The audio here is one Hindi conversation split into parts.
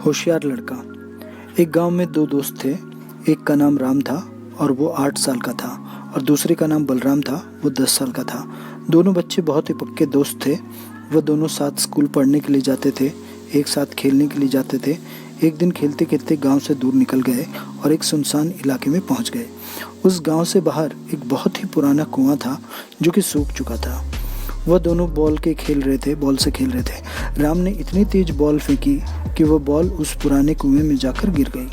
होशियार लड़का। एक गांव में दो दोस्त थे। एक का नाम राम था और वो 8 साल का था, और दूसरे का नाम बलराम था, वो 10 साल का था। दोनों बच्चे बहुत ही पक्के दोस्त थे। वह दोनों साथ स्कूल पढ़ने के लिए जाते थे, एक साथ खेलने के लिए जाते थे। एक दिन खेलते खेलते गांव से दूर निकल गए और एक सुनसान इलाके में पहुंच गए। उस गांव से बाहर एक बहुत ही पुराना कुआं था जो कि सूख चुका था। वह दोनों बॉल से खेल रहे थे। राम ने इतनी तेज बॉल फेंकी कि वह बॉल उस पुराने कुएं में जाकर गिर गई।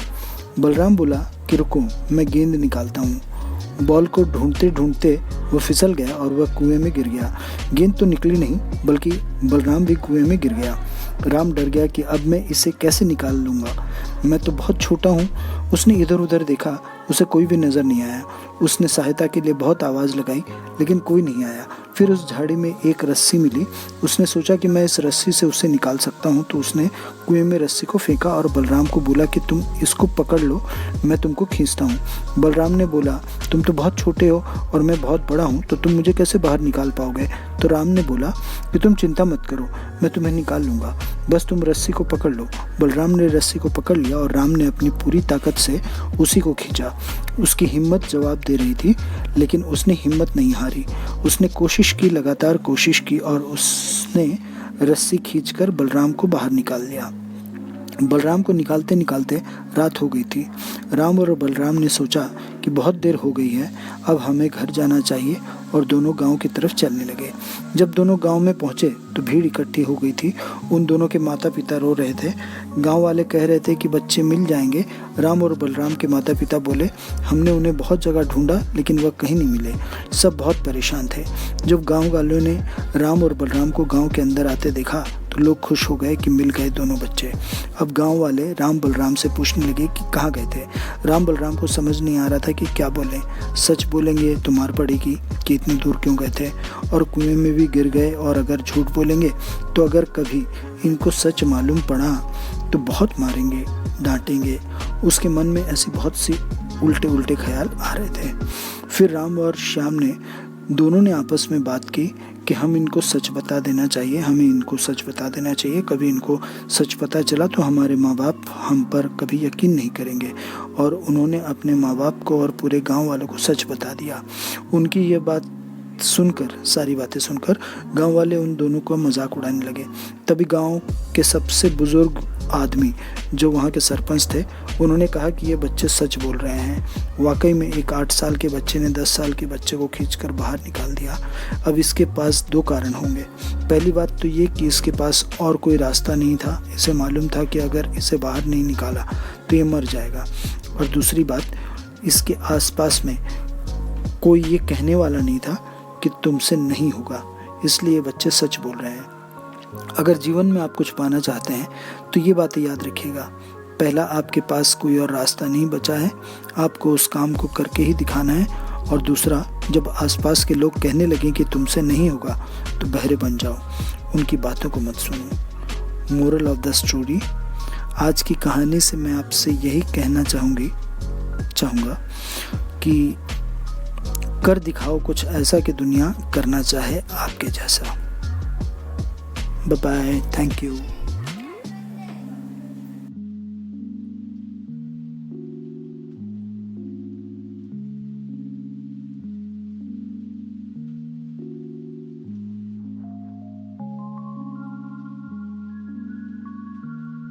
बलराम बोला कि रुको, मैं गेंद निकालता हूँ। बॉल को ढूंढते ढूंढते वह फिसल गया और वह कुएं में गिर गया। गेंद तो निकली नहीं, बल्कि बलराम भी कुएं में गिर गया। राम डर गया कि अब मैं इसे कैसे निकाल लूँगा, मैं तो बहुत छोटा हूँ। उसने इधर उधर देखा, उसे कोई भी नज़र नहीं आया। उसने सहायता के लिए बहुत आवाज़ लगाई, लेकिन कोई नहीं आया। फिर उस झाड़ी में एक रस्सी मिली। उसने सोचा कि मैं इस रस्सी से उसे निकाल सकता हूँ, तो उसने कुएं में रस्सी को फेंका और बलराम को बोला कि तुम इसको पकड़ लो, मैं तुमको खींचता हूँ। बलराम ने बोला, तुम तो बहुत छोटे हो और मैं बहुत बड़ा हूँ, तो तुम मुझे कैसे बाहर निकाल पाओगे? तो राम ने बोला कि तुम चिंता मत करो, मैं तुम्हें निकाल लूँगा, बस तुम रस्सी को पकड़ लो। बलराम ने रस्सी को पकड़ लिया और राम ने अपनी पूरी ताकत से उसी को खींचा। उसकी हिम्मत जवाब दे रही थी, लेकिन उसने हिम्मत नहीं हारी। उसने कोशिश की, लगातार कोशिश की, और उसने रस्सी खींचकर बलराम को बाहर निकाल लिया। बलराम को निकालते निकालते रात हो गई थी। राम और बलराम ने सोचा कि बहुत देर हो गई है, अब हमें घर जाना चाहिए, और दोनों गांव की तरफ चलने लगे। जब दोनों गांव में पहुंचे तो भीड़ इकट्ठी हो गई थी। उन दोनों के माता पिता रो रहे थे। गांव वाले कह रहे थे कि बच्चे मिल जाएंगे। राम और बलराम के माता पिता बोले, हमने उन्हें बहुत जगह ढूंढा, लेकिन वह कहीं नहीं मिले। सब बहुत परेशान थे। जब गाँव वालों ने राम और बलराम को गाँव के अंदर आते देखा तो लोग खुश हो गए कि मिल गए दोनों बच्चे। अब गांव वाले राम बलराम से पूछने लगे कि कहाँ गए थे। राम बलराम को समझ नहीं आ रहा था कि क्या बोलें। सच बोलेंगे तो मार पड़ेगी कि इतनी दूर क्यों गए थे, और कुएं में भी गिर गए, और अगर झूठ बोलेंगे तो अगर कभी इनको सच मालूम पड़ा तो बहुत मारेंगे, डांटेंगे। उसके मन में ऐसी बहुत सी उल्टे उल्टे ख्याल आ रहे थे। फिर राम और श्याम ने दोनों ने आपस में बात की कि हमें इनको सच बता देना चाहिए। कभी इनको सच पता चला तो हमारे माँ बाप हम पर कभी यकीन नहीं करेंगे। और उन्होंने अपने माँ बाप को और पूरे गांव वालों को सच बता दिया। उनकी ये बात सुनकर, सारी बातें सुनकर गांव वाले उन दोनों को मजाक उड़ाने लगे। तभी गांव के सबसे बुजुर्ग आदमी, जो वहाँ के सरपंच थे, उन्होंने कहा कि ये बच्चे सच बोल रहे हैं। वाकई में एक 8 साल के बच्चे ने 10 साल के बच्चे को खींचकर बाहर निकाल दिया। अब इसके पास 2 कारण होंगे। पहली बात तो ये कि इसके पास और कोई रास्ता नहीं था। इसे मालूम था कि अगर इसे बाहर नहीं निकाला तो ये मर जाएगा। और दूसरी बात, इसके आसपास में कोई ये कहने वाला नहीं था कि तुमसे नहीं होगा, इसलिए बच्चे सच बोल रहे हैं। अगर जीवन में आप कुछ पाना चाहते हैं तो ये बातें याद रखिएगा। पहला, आपके पास कोई और रास्ता नहीं बचा है, आपको उस काम को करके ही दिखाना है। और दूसरा, जब आसपास के लोग कहने लगें कि तुमसे नहीं होगा तो बहरे बन जाओ, उनकी बातों को मत सुनो। मोरल ऑफ द स्टोरी, आज की कहानी से मैं आपसे यही कहना चाहूँगा कि कर दिखाओ कुछ ऐसा कि दुनिया करना चाहे आपके जैसा। Bye bye, thank you.